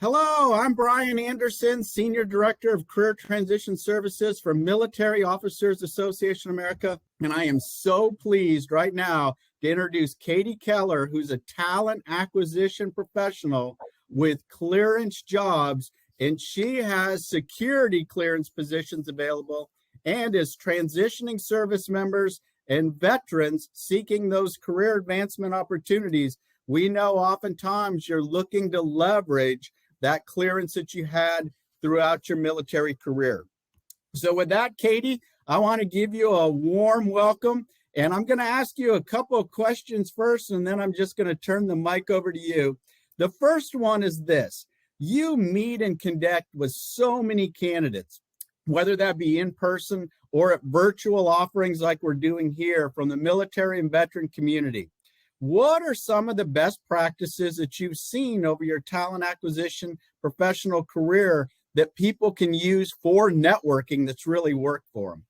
Hello, I'm Brian Anderson, Senior Director of Career Transition Services for Military Officers Association America, and I am so pleased right now to introduce Katie Keller, who's a talent acquisition professional with ClearanceJobs, and she has security clearance positions available and is transitioning service members and veterans seeking those career advancement opportunities. We know oftentimes you're looking to leverage that clearance that you had throughout your military career. So with that, Katie, I want to give you a warm welcome, and I'm going to ask you a couple of questions first, and then I'm just going to turn the mic over to you. The first one is this: you meet and connect with so many candidates, whether that be in person or at virtual offerings like we're doing here from the military and veteran community. What are some of the best practices that you've seen over your talent acquisition professional career that people can use for networking that's really worked for them?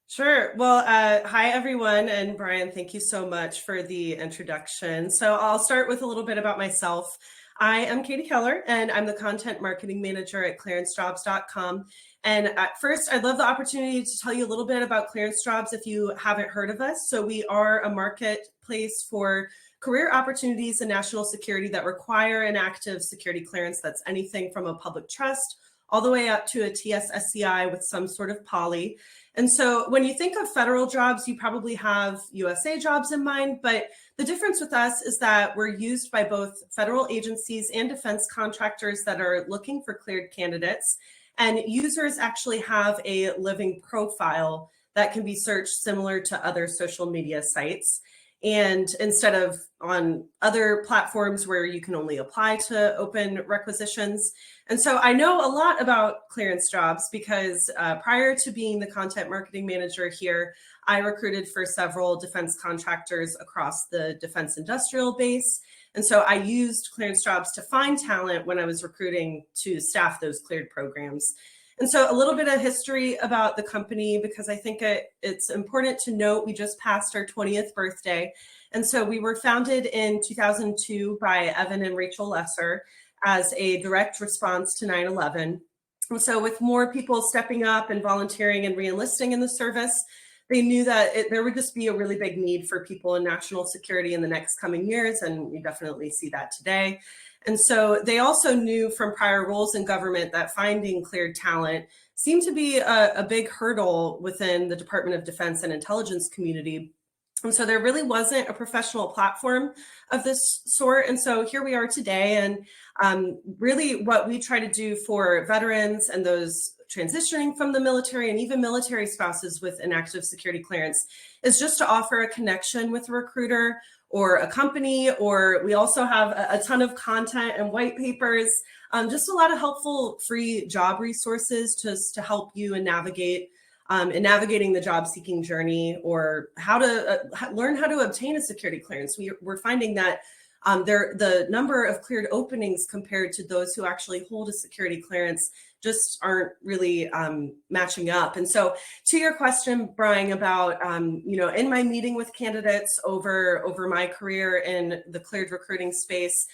Sure. Well, hi, everyone. And Brian, thank you so much for the introduction. So I'll start with a little bit about myself. I am Katie Keller, and I'm the Content Marketing Manager at ClearanceJobs.com. And at first, I'd love the opportunity to tell you a little bit about ClearanceJobs if you haven't heard of us. So we are a marketplace for career opportunities in national security that require an active security clearance. That's anything from a public trust all the way up to a TS/SCI with some sort of poly. And so when you think of federal jobs, you probably have USA jobs in mind, but the difference with us is that we're used by both federal agencies and defense contractors that are looking for cleared candidates. And users actually have a living profile that can be searched similar to other social media sites. And instead of on other platforms where you can only apply to open requisitions. And so I know a lot about ClearanceJobs because prior to being the content marketing manager here, I recruited for several defense contractors across the defense industrial base. And so I used ClearanceJobs to find talent when I was recruiting to staff those cleared programs. And so a little bit of history about the company, because I think it's important to note we just passed our 20th birthday. And so we were founded in 2002 by Evan and Rachel Lesser as a direct response to 9/11. And so with more people stepping up and volunteering and re-enlisting in the service, they knew that there would just be a really big need for people in national security in the next coming years. And we definitely see that today. And so they also knew from prior roles in government that finding cleared talent seemed to be a big hurdle within the Department of Defense and intelligence community. And so there really wasn't a professional platform of this sort. And so here we are today. And really what we try to do for veterans and those transitioning from the military and even military spouses with an active security clearance is just to offer a connection with a recruiter or a company, or we also have a ton of content and white papers, just a lot of helpful free job resources just to help you in navigating the job seeking journey, or how to learn how to obtain a security clearance. We're finding that the number of cleared openings compared to those who actually hold a security clearance just aren't really matching up. And so to your question, Brian, about, in my meeting with candidates over my career in the cleared recruiting space,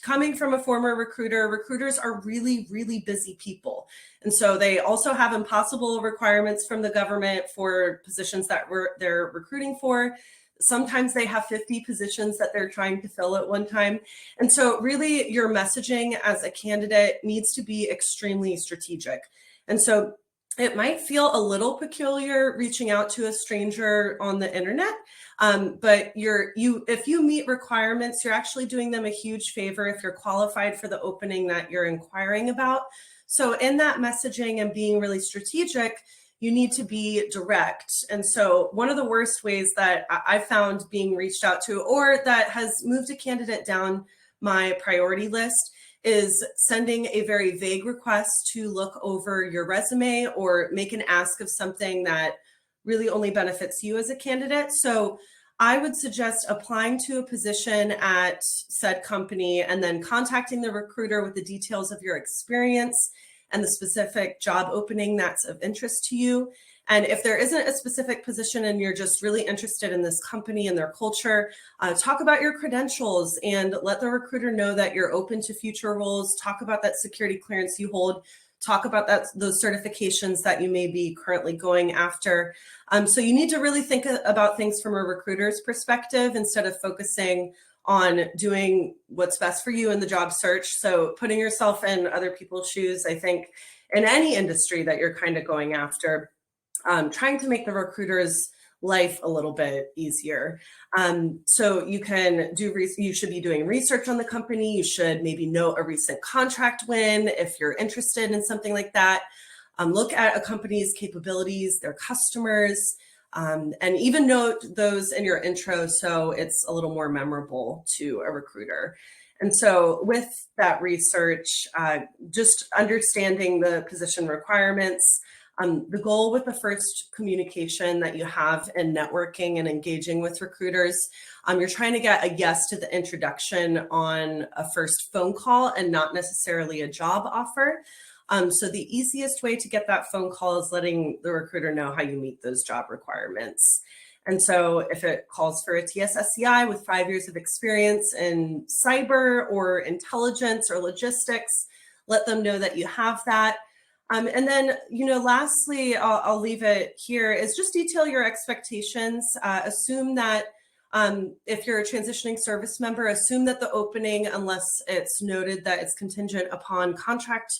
coming from a former recruiter, recruiters are really, really busy people. And so they also have impossible requirements from the government for positions that they're recruiting for. Sometimes they have 50 positions that they're trying to fill at one time. And so really your messaging as a candidate needs to be extremely strategic. And so it might feel a little peculiar reaching out to a stranger on the internet, but if you meet requirements, you're actually doing them a huge favor if you're qualified for the opening that you're inquiring about. So in that messaging and being really strategic, you need to be direct. And so one of the worst ways that I found being reached out to, or that has moved a candidate down my priority list, is sending a very vague request to look over your resume or make an ask of something that really only benefits you as a candidate. So I would suggest applying to a position at said company and then contacting the recruiter with the details of your experience and the specific job opening that's of interest to you. And if there isn't a specific position and you're just really interested in this company and their culture, talk about your credentials and let the recruiter know that you're open to future roles. Talk about that security clearance you hold. Talk about those certifications that you may be currently going after. So you need to really think about things from a recruiter's perspective instead of focusing on doing what's best for you in the job search. So putting yourself in other people's shoes, I think, in any industry that you're kind of going after, trying to make the recruiter's life a little bit easier. So you can you should be doing research on the company. You should maybe know a recent contract win if you're interested in something like that. Look at a company's capabilities, their customers, and even note those in your intro so it's a little more memorable to a recruiter. And so with that research, just understanding the position requirements, the goal with the first communication that you have in networking and engaging with recruiters, you're trying to get a yes to the introduction on a first phone call and not necessarily a job offer. So the easiest way to get that phone call is letting the recruiter know how you meet those job requirements. And so if it calls for a TSSCI with 5 years of experience in cyber or intelligence or logistics, let them know that you have that. And then, lastly, I'll leave it here, is just detail your expectations. Assume that if you're a transitioning service member, assume that the opening, unless it's noted that it's contingent upon contract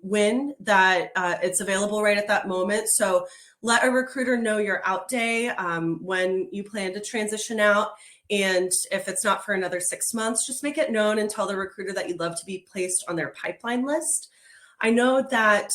win, that it's available right at that moment. So let a recruiter know your out day when you plan to transition out. And if it's not for another 6 months, just make it known and tell the recruiter that you'd love to be placed on their pipeline list. I know that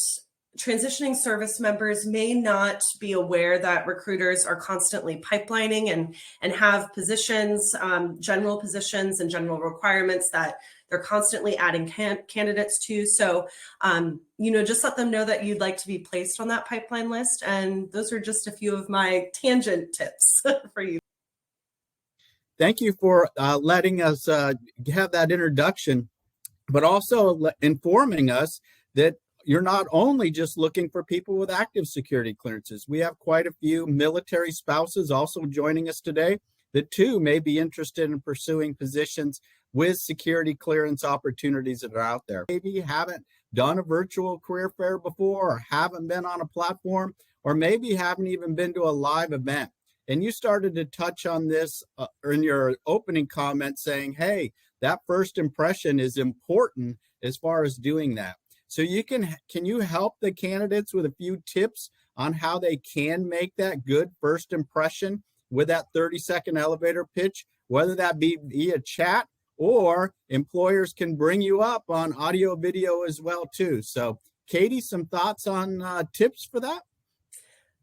transitioning service members may not be aware that recruiters are constantly pipelining and have positions, general positions and general requirements that they're constantly adding candidates to. So, just let them know that you'd like to be placed on that pipeline list. And those are just a few of my tangent tips for you. Thank you for letting us have that introduction, but also informing us that you're not only just looking for people with active security clearances. We have quite a few military spouses also joining us today that too may be interested in pursuing positions with security clearance opportunities that are out there. Maybe you haven't done a virtual career fair before, or haven't been on a platform, or maybe you haven't even been to a live event. And you started to touch on this in your opening comment saying, hey, that first impression is important as far as doing that. So can you help the candidates with a few tips on how they can make that good first impression with that 30-second elevator pitch, whether that be via chat or employers can bring you up on audio video as well too. So Katie, some thoughts on tips for that?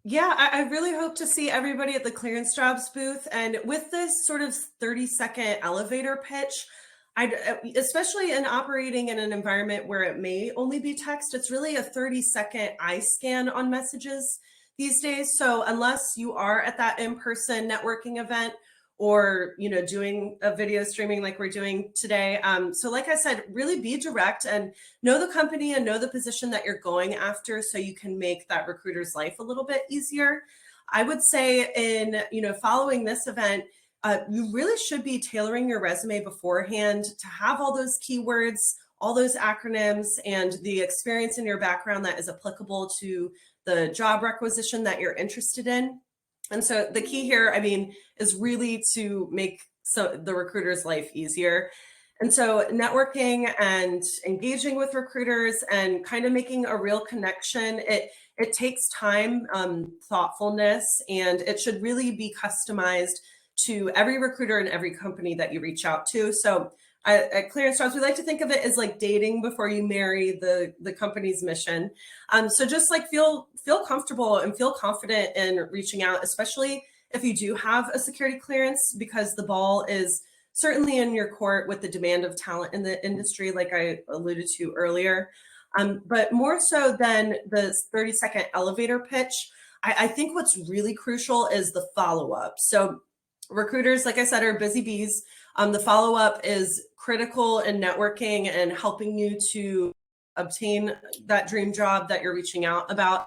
Yeah, I really hope to see everybody at the ClearanceJobs booth. And with this sort of 30-second elevator pitch, especially in operating in an environment where it may only be text, it's really a 30-second eye scan on messages these days. So unless you are at that in-person networking event or doing a video streaming like we're doing today, so like I said, really be direct and know the company and know the position that you're going after so you can make that recruiter's life a little bit easier. I would say in following this event, you really should be tailoring your resume beforehand to have all those keywords, all those acronyms, and the experience in your background that is applicable to the job requisition that you're interested in. And so the key here, is really to make the recruiter's life easier. And so networking and engaging with recruiters and kind of making a real connection, it takes time, thoughtfulness, and it should really be customized to every recruiter and every company that you reach out to. So at ClearanceJobs, we like to think of it as like dating before you marry the company's mission. So just like feel comfortable and feel confident in reaching out, especially if you do have a security clearance, because the ball is certainly in your court with the demand of talent in the industry, like I alluded to earlier. But more so than the 30-second elevator pitch, I think what's really crucial is the follow-up. So recruiters, like I said, are busy bees. The follow-up is critical in networking and helping you to obtain that dream job that you're reaching out about.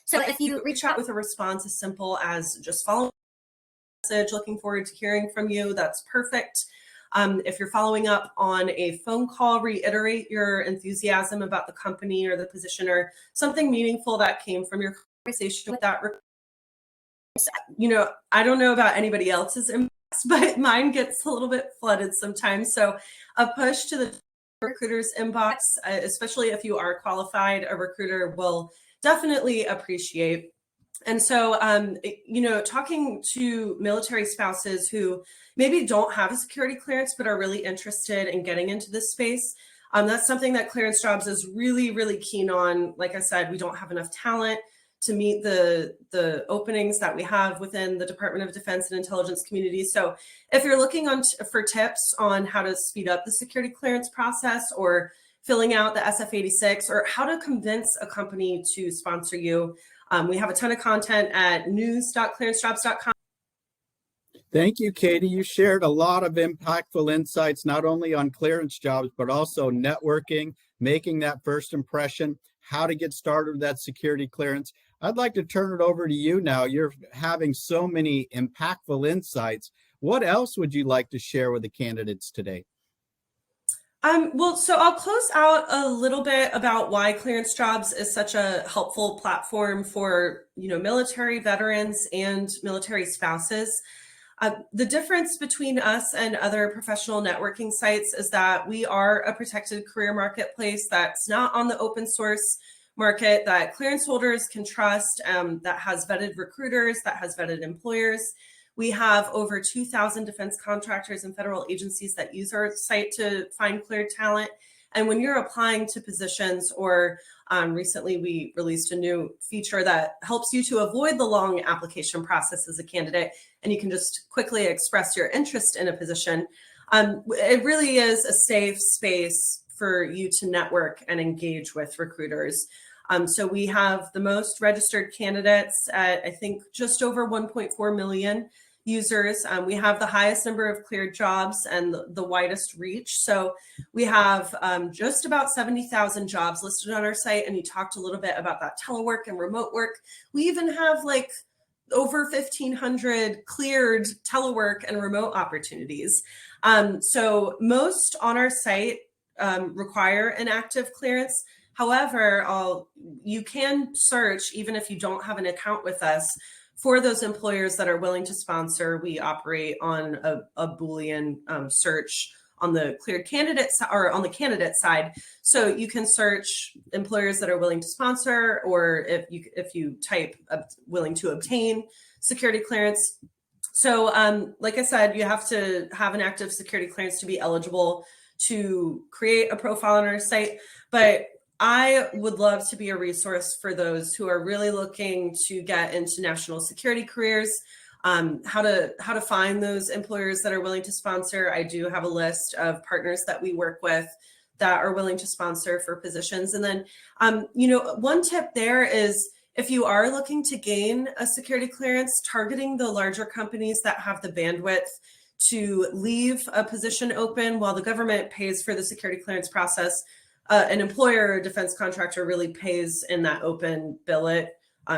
So if you reach out with a response as simple as just following the message, looking forward to hearing from you, that's perfect. If you're following up on a phone call, reiterate your enthusiasm about the company or the position or something meaningful that came from your conversation with that. I don't know about anybody else's inbox, but mine gets a little bit flooded sometimes. So a push to the recruiter's inbox, especially if you are qualified, a recruiter will definitely appreciate. And so, talking to military spouses who maybe don't have a security clearance, but are really interested in getting into this space, that's something that ClearanceJobs is really, really keen on. Like I said, we don't have enough talent to meet the openings that we have within the Department of Defense and intelligence community. So if you're looking for tips on how to speed up the security clearance process, or filling out the SF-86, or how to convince a company to sponsor you, we have a ton of content at news.clearancejobs.com. Thank you, Katie. You shared a lot of impactful insights, not only on ClearanceJobs, but also networking, making that first impression, how to get started with that security clearance. I'd like to turn it over to you now. You're having so many impactful insights. What else would you like to share with the candidates today? So I'll close out a little bit about why ClearanceJobs is such a helpful platform for, military veterans and military spouses. The difference between us and other professional networking sites is that we are a protected career marketplace that's not on the open source market, that clearance holders can trust, that has vetted recruiters, that has vetted employers. We have over 2,000 defense contractors and federal agencies that use our site to find cleared talent. And when you're applying to positions, or recently we released a new feature that helps you to avoid the long application process as a candidate, and you can just quickly express your interest in a position. It really is a safe space for you to network and engage with recruiters. So we have the most registered candidates at, I think, just over 1.4 million users. We have the highest number of cleared jobs and the widest reach. So we have just about 70,000 jobs listed on our site. And you talked a little bit about that telework and remote work. We even have like over 1,500 cleared telework and remote opportunities. So most on our site require an active clearance. However, you can search, even if you don't have an account with us, for those employers that are willing to sponsor. We operate on a Boolean search on the cleared candidates, or on the candidate side. So you can search employers that are willing to sponsor, or if you type willing to obtain security clearance. So like I said, you have to have an active security clearance to be eligible to create a profile on our site. But I would love to be a resource for those who are really looking to get into national security careers, how to find those employers that are willing to sponsor. I do have a list of partners that we work with that are willing to sponsor for positions. And then, one tip there is, if you are looking to gain a security clearance, targeting the larger companies that have the bandwidth to leave a position open while the government pays for the security clearance process. An employer or defense contractor really pays in that open billet,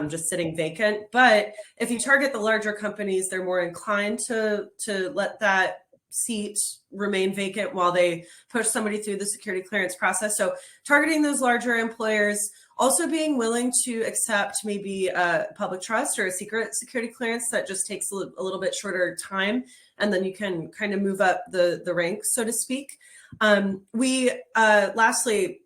just sitting vacant. But if you target the larger companies, they're more inclined to let that seat remain vacant while they push somebody through the security clearance process. So targeting those larger employers, also being willing to accept maybe a public trust or a secret security clearance that just takes a little bit shorter time, and then you can kind of move up the ranks, so to speak. Lastly,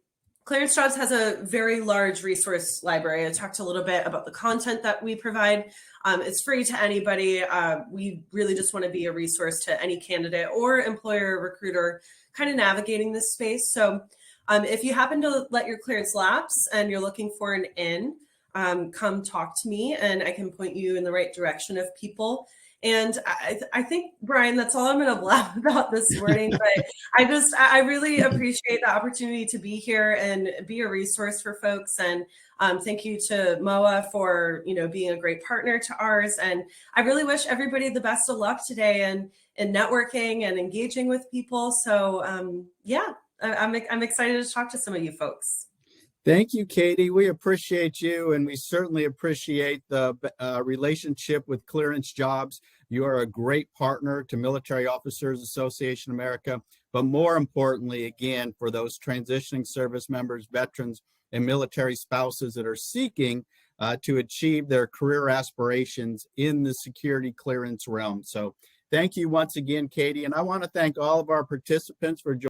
ClearanceJobs has a very large resource library. I talked a little bit about the content that we provide. It's free to anybody. We really just want to be a resource to any candidate or employer or recruiter kind of navigating this space. So if you happen to let your clearance lapse and you're looking for an in, come talk to me and I can point you in the right direction of people. And I think, Brian, that's all I'm going to blab about this morning. But I really appreciate the opportunity to be here and be a resource for folks. And thank you to MOAA for being a great partner to ours. And I really wish everybody the best of luck today in networking and engaging with people. So yeah, I'm excited to talk to some of you folks. Thank you, Katie. We appreciate you, and we certainly appreciate the relationship with ClearanceJobs. You are a great partner to Military Officers Association America, but more importantly, again, for those transitioning service members, veterans, and military spouses that are seeking to achieve their career aspirations in the security clearance realm. So thank you once again, Katie, and I want to thank all of our participants for joining.